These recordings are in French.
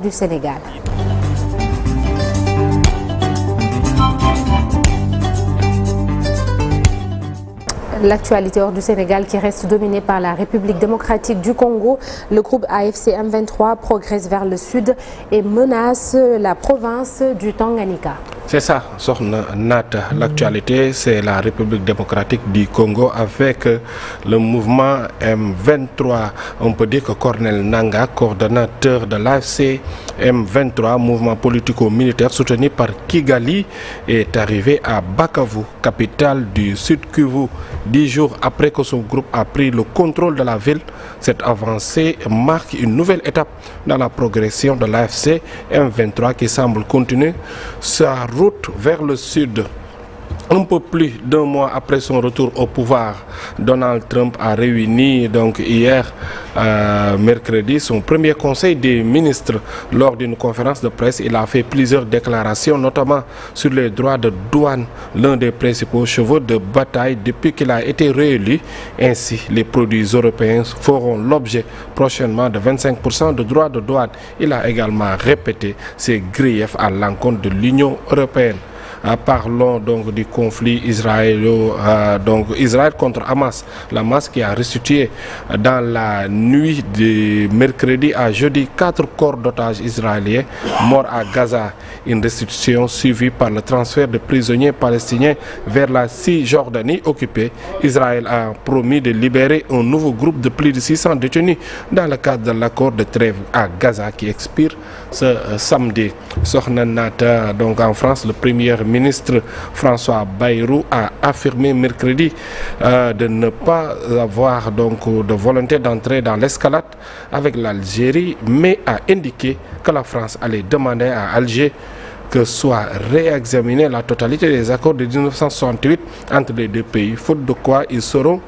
du Sénégal. L'actualité hors du Sénégal qui reste dominée par la République démocratique du Congo. Le groupe AFC M23 progresse vers le sud et menace la province du Tanganyika. C'est ça, Nat. L'actualité, c'est la République démocratique du Congo avec le mouvement M23. On peut dire que Corneille Nangaa, coordonnateur de l'AFC M23, mouvement politico-militaire soutenu par Kigali, est arrivé à Bukavu, capitale du Sud Kivu. 10 jours après que son groupe a pris le contrôle de la ville, cette avancée marque une nouvelle étape dans la progression de l'AFC M23 qui semble continuer sa route vers le sud. Un peu plus d'un mois après son retour au pouvoir, Donald Trump a réuni donc hier mercredi son premier conseil des ministres. Lors d'une conférence de presse, il a fait plusieurs déclarations, notamment sur les droits de douane, l'un des principaux chevaux de bataille depuis qu'il a été réélu. Ainsi, les produits européens feront l'objet prochainement de 25% de droits de douane. Il a également répété ses griefs à l'encontre de l'Union européenne. Parlons donc du conflit Israël contre Hamas. La Hamas qui a restitué dans la nuit de mercredi à jeudi 4 corps d'otages israéliens morts à Gaza. Une restitution suivie par le transfert de prisonniers palestiniens vers la Cisjordanie occupée. Israël a promis de libérer un nouveau groupe de plus de 600 détenus dans le cadre de l'accord de trêve à Gaza qui expire ce samedi. Sornanata, donc en France, le premier ministre François Bayrou a affirmé mercredi de ne pas avoir donc de volonté d'entrer dans l'escalade avec l'Algérie, mais a indiqué que la France allait demander à Alger que soit réexaminée la totalité des accords de 1968 entre les deux pays, faute de quoi ils seront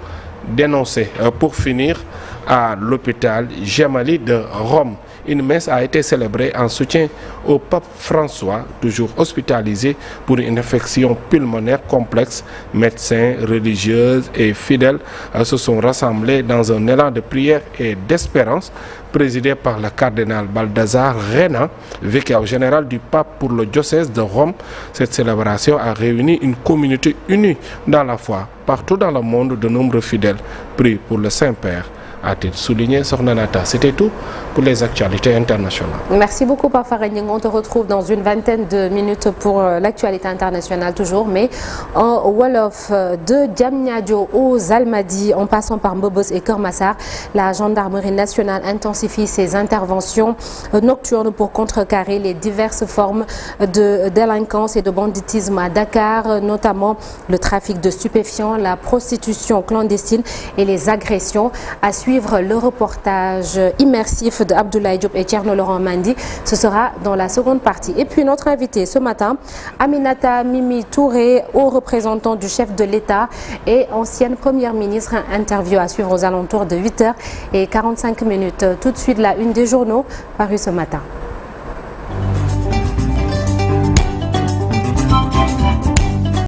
dénoncés. Pour finir, à l'hôpital Gemelli de Rome, une messe a été célébrée en soutien au pape François, toujours hospitalisé pour une infection pulmonaire complexe. Médecins, religieuses et fidèles se sont rassemblés dans un élan de prière et d'espérance, présidé par le cardinal Baldassare Renan, vicaire général du pape pour le diocèse de Rome. Cette célébration a réuni une communauté unie dans la foi. Partout dans le monde, de nombreux fidèles prient pour le Saint-Père, a-t-il souligné Sornanata. C'était tout pour les actualités internationales. Merci beaucoup, Parfara Nying. On te retrouve dans une vingtaine de minutes pour l'actualité internationale toujours, mais en Wolof, de Diamniadio aux Almadies, en passant par Mbobos et Keur Massar, la gendarmerie nationale intensifie ses interventions nocturnes pour contrecarrer les diverses formes de délinquance et de banditisme à Dakar, notamment le trafic de stupéfiants, la prostitution clandestine et les agressions. À suivre le reportage immersif de Abdoulaye Diop et Thierno Laurent Mendy. Ce sera dans la seconde partie. Et puis notre invité ce matin, Aminata Mimi Touré, haut représentant du chef de l'État et ancienne première ministre. Interview à suivre aux alentours de 8h45. Tout de suite, la une des journaux parus ce matin.